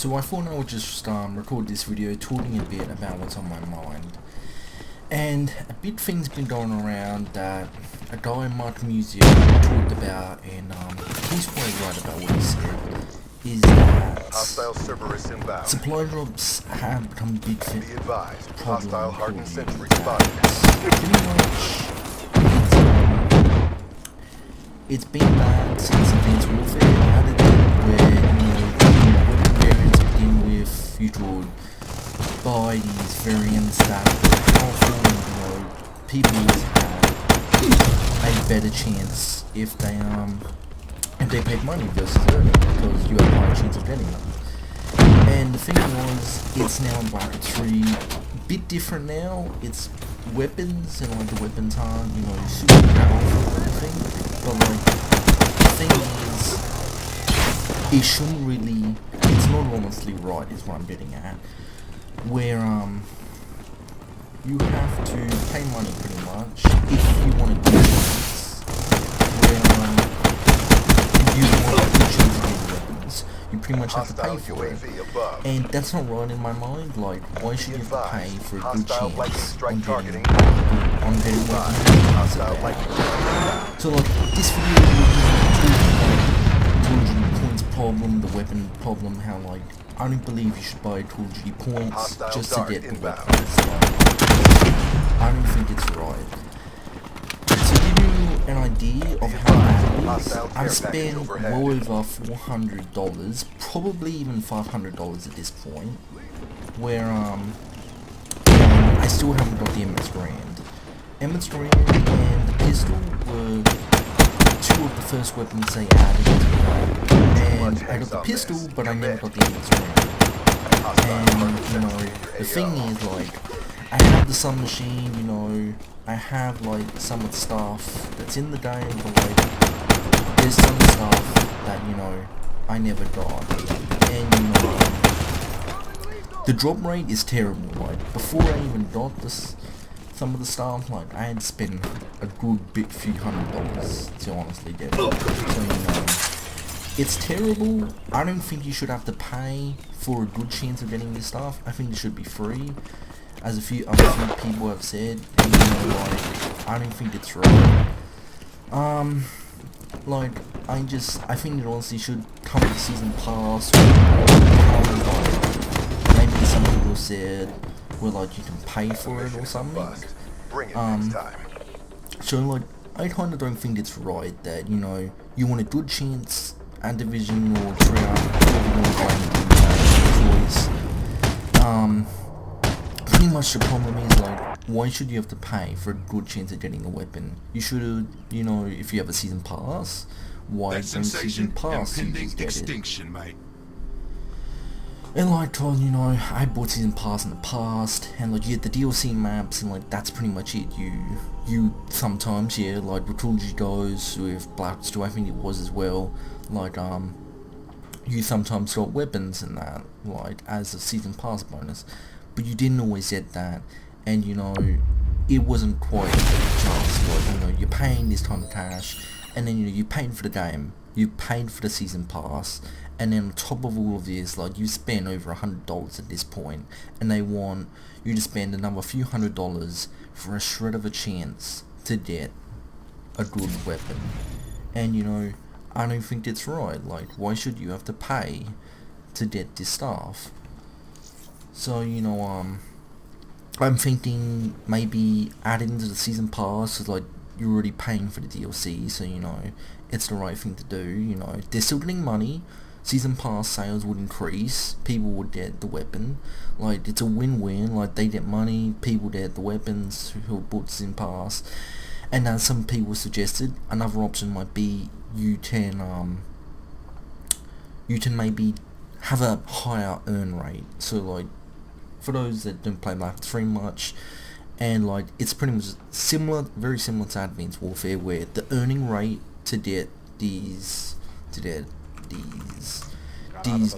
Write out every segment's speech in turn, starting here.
So I thought I would just record this video talking a bit about what's on my mind. And a bit thing's been going around that a guy in my museum talked about, and he's quite right about what he said, is that hostile Cerberus inbound. Supply drops have become a big Be advised, problem. hostile hardened sentry spotted. Pretty much, it's been bad since Advanced Warfare added it, where weapon variants begin with you could buy these variants that are powerful, and people have a better chance if they paid money versus earning, because you have a higher chance of getting them. And the thing was, it's now in bracket 3, a bit different now. It's weapons, and like the weapons aren't, super powerful or anything. But like, the thing is, it shouldn't really, it's not honestly right is what I'm getting at. Where you have to pay money pretty much if you want to do this. Where you want to choose these weapons, you pretty much have to pay for it, and that's not right in my mind. Like, why should you have to pay for a good chance on getting weapons? So like, this video will be Call of Duty points problem, the weapon problem, how like, I don't believe you should buy Call of Duty points just to get the weapons. I don't think it's right. To give you an idea of how bad it is, I've spent well over $400, probably even $500 at this point, where I still haven't got the MX Garand. MX Garand and the pistol were two of the first weapons they added into the game, and I got the pistol, but I never got the MX Garand. And the thing is, like, I have the submachine, I have like some of the stuff that's in the game, but like, there's some stuff that, I never got. And the drop rate is terrible. Like, before I even got this, some of the stuff, like, I had spent a good bit, few $100s to honestly get it. So, it's terrible. I don't think you should have to pay for a good chance of getting this stuff. I think it should be free, as a few other people have said, and like, I don't think it's right. Like, I think it honestly should come with a season pass, or maybe some people said, where like, you can pay for it or something. So like, I kinda don't think it's right that, you want a good chance at Division or Trial, choice. Pretty much the problem is, like, why should you have to pay for a good chance of getting a weapon? You should, if you have a season pass, why don't season pass users get extinction, mate. And like, I bought season pass in the past, and like, you get the DLC maps, and like, that's pretty much it. You sometimes, like with Call of Duty goes, with Black Ops 2, I think it was as well, like, you sometimes got weapons and that, like, as a season pass bonus, but you didn't always get that, and it wasn't quite just, like, you're paying this kind of cash, and then, you paid for the game, you paid for the season pass, and then on top of all of this, like, you spend over $100 at this point, and they want you to spend another few $100s for a shred of a chance to get a good weapon. And I don't think it's right. Like, why should you have to pay to get this stuff? So I'm thinking maybe add it into the season pass, cause like, you're already paying for the DLC, so it's the right thing to do. They're still getting money. Season pass sales would increase, people would get the weapon, like, it's a win-win. Like, they get money, people get the weapons who bought season pass. And as some people suggested, another option might be you can maybe have a higher earn rate. So like, for those that don't play Black Ops 3 much, and like, it's pretty much similar, very similar to Advanced Warfare, where the earning rate to get these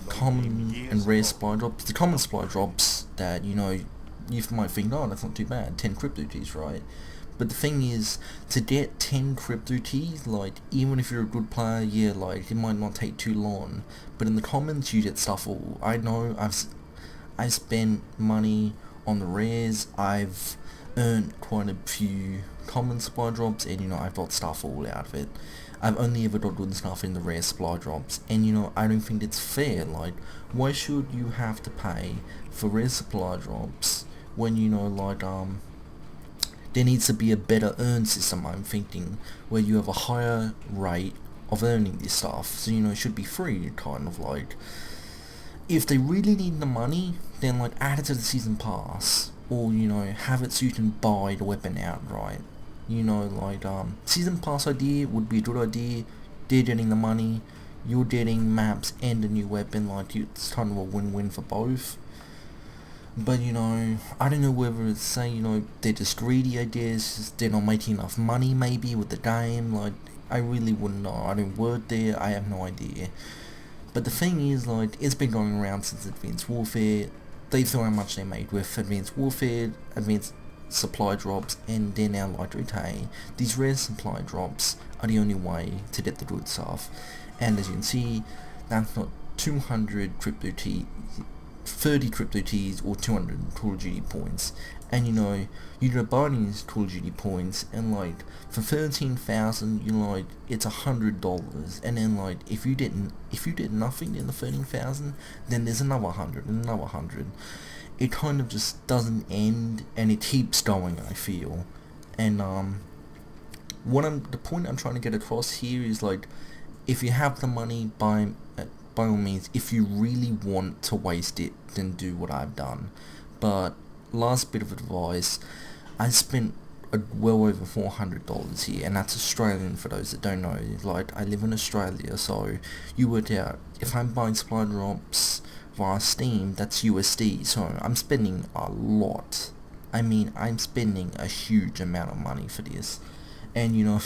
common and rare supply drops, the common supply drops that you might think, oh, that's not too bad, 10 crypto Gs, right? But the thing is, to get 10 crypto teas, like, even if you're a good player, yeah, like, it might not take too long. But in the commons, you get stuff all. I know I've spent money on the rares, I've earned quite a few common supply drops, and, you know, I've got stuff all out of it. I've only ever got good stuff in the rare supply drops, and, you know, I don't think it's fair. Like, why should you have to pay for rare supply drops when, you know, like, there needs to be a better earn system, I'm thinking, where you have a higher rate of earning this stuff. So, you know, it should be free, kind of like. If they really need the money, then, like, add it to the season pass. Or, you know, have it so you can buy the weapon outright. You know, like, season pass idea would be a good idea. They're getting the money, you're getting maps and a new weapon. Like, it's kind of a win-win for both. But, you know, I don't know whether it's saying, you know, they're just greedy, I guess, they're not making enough money maybe with the game. Like, I really wouldn't know. I don't work there, I have no idea. But the thing is, like, it's been going around since Advanced Warfare. They saw how much they made with Advanced Warfare, Advanced supply drops, and they're now like, okay, these rare supply drops are the only way to get the good stuff. And as you can see, that's not 200 crypto T, 30 crypto T's or 200 Call of Duty points. And, you know, you get bonus Call of Duty points, and, like, for 13,000, you know, like, it's $100. And then, like, if you did nothing in the 13,000, then there's another 100 and another 100. It kind of just doesn't end, and it keeps going, I feel. And the point I'm trying to get across here is, like, if you have the money, by all means, if you really want to waste it, then do what I've done. But last bit of advice, I spent well over $400 here, and that's Australian for those that don't know. Like, I live in Australia, so you work out, if I'm buying supply drops via Steam, that's USD, so I'm spending a lot. I mean, I'm spending a huge amount of money for this. And, you know,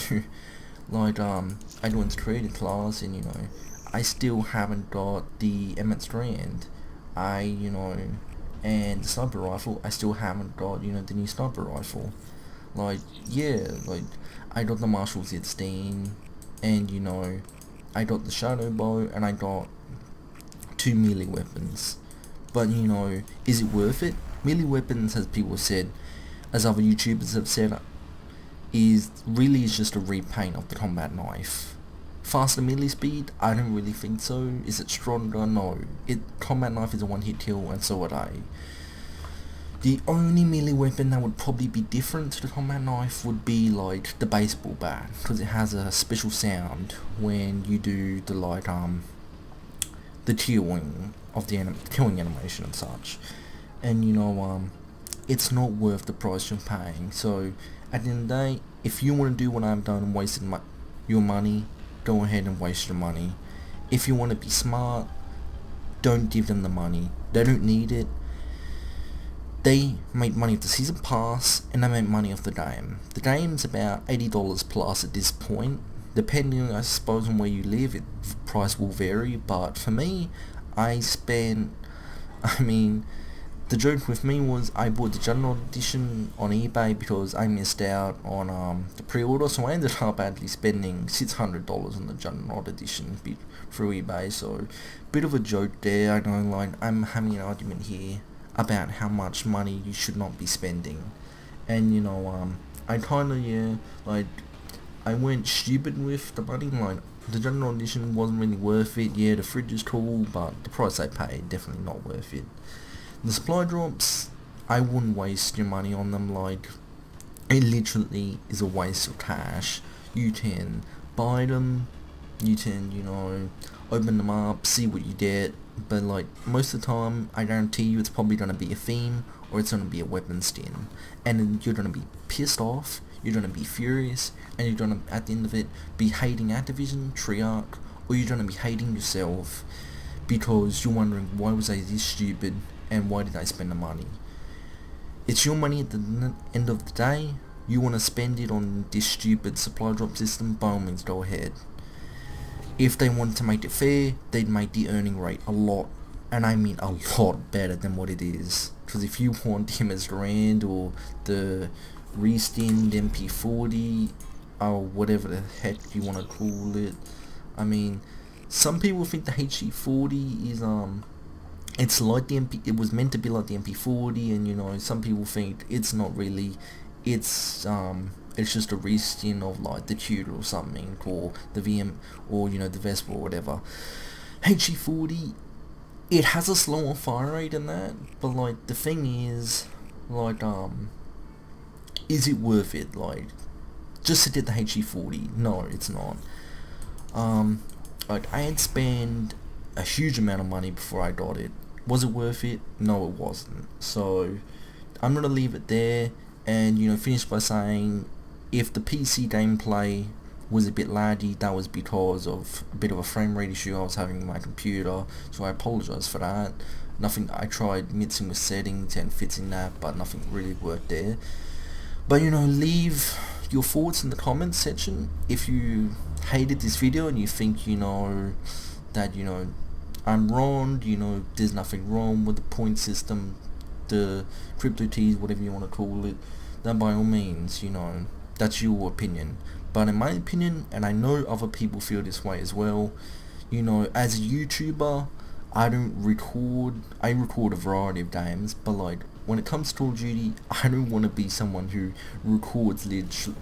like, I go into creative class, and, you know, I still haven't got the MX Garand. You know, and the sniper rifle, I still haven't got, you know, the new sniper rifle. Like, yeah, like, I got the Marshall Z16, and, you know, I got the shadow bow, and I got 2 melee weapons. But, you know, is it worth it? Melee weapons, as people said, as other YouTubers have said, is just a repaint of the combat knife. Faster melee speed? I don't really think so. Is it stronger? No. Combat knife is a one-hit kill, and so would I. The only melee weapon that would probably be different to the combat knife would be, like, the baseball bat, because it has a special sound when you do the, like, the killing of the killing animation and such. And, you know, it's not worth the price you're paying. So at the end of the day, if you want to do what I've done and wasted your money, go ahead and waste your money. If you want to be smart, don't give them the money. They don't need it. They make money off the season pass, and they make money off the game. The game's about $80 plus at this point. Depending, I suppose, on where you live, the price will vary. But for me, the joke with me was I bought the Juggernog edition on eBay because I missed out on the pre-order, so I ended up actually spending $600 on the Juggernog edition through eBay. So, bit of a joke there. I know, like, I'm having an argument here about how much money you should not be spending, and, you know, I kind of, yeah, like, I went stupid with the money. Like, the Juggernog edition wasn't really worth it. Yeah, the fridge is cool, but the price I paid, definitely not worth it. The supply drops, I wouldn't waste your money on them. Like, it literally is a waste of cash. You can buy them, you can, you know, open them up, see what you get, but, like, most of the time, I guarantee you it's probably going to be a theme, or it's going to be a weapon skin, and then you're going to be pissed off, you're going to be furious, and you're going to, at the end of it, be hating Activision, Treyarch, or you're going to be hating yourself, because you're wondering, why was I this stupid, and why did I spend the money? It's your money at the end of the day. You want to spend it on this stupid supply drop system, by all means go ahead. If they wanted to make it fair, they'd make the earning rate a lot, and I mean a lot better than what it is. Because if you want the MX Garand or the reskinned MP40 or whatever the heck you want to call it. I mean, some people think the HG40 is it's like the MP, it was meant to be like the MP40, and you know, some people think it's not really. It's just a reskin of like the Tudor or something, or the VM, or you know, the Vespa or whatever. HG40, it has a slower fire rate than that, but like the thing is, like is it worth it? Like, just to get the HG40? No, it's not. Like, I had spent a huge amount of money before I got it. Was it worth it? No, it wasn't. So I'm gonna leave it there, and you know, finish by saying, if the PC gameplay was a bit laggy, that was because of a bit of a frame rate issue I was having with my computer, so I apologise for that. Nothing, I tried mixing with settings and fixing that, but nothing really worked there. But you know, leave your thoughts in the comments section if you hated this video and you think, you know, that, you know, I'm wrong, you know, there's nothing wrong with the point system, the crypto teas, whatever you want to call it, then by all means, you know, that's your opinion. But in my opinion, and I know other people feel this way as well, you know, as a YouTuber, I record a variety of games, but like, when it comes to Call of Duty, I don't want to be someone who records literally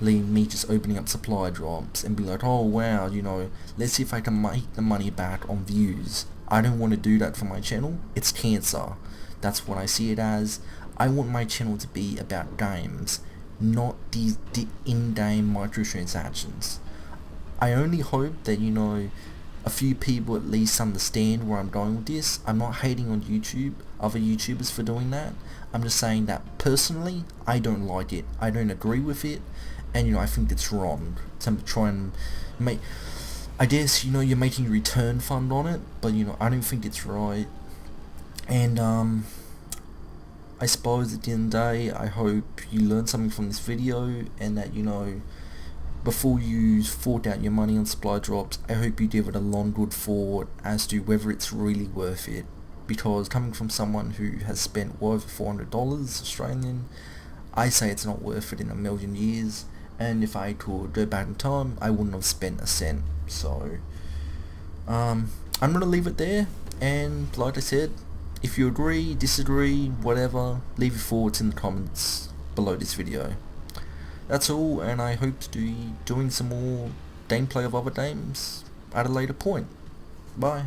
me just opening up supply drops and be like, oh wow, you know, let's see if I can make the money back on views. I don't want to do that for my channel. It's cancer. That's what I see it as. I want my channel to be about games, not the in-game microtransactions. I only hope that, you know, a few people at least understand where I'm going with this. I'm not hating on YouTube, other YouTubers for doing that. I'm just saying that personally, I don't like it. I don't agree with it, and you know, I think it's wrong to try and make. I guess, you know, you're making a return fund on it, but you know, I don't think it's right. And I suppose at the end of the day, I hope you learned something from this video, and that, you know, before you fork out your money on supply drops, I hope you give it a long good thought as to whether it's really worth it. Because coming from someone who has spent well over $400 Australian, I say it's not worth it in a million years. And if I could go back in time, I wouldn't have spent a cent. So I'm gonna leave it there, and like I said, if you agree, disagree, whatever, leave your thoughts in the comments below this video. That's all, and I hope to be doing some more gameplay of other games at a later point. Bye.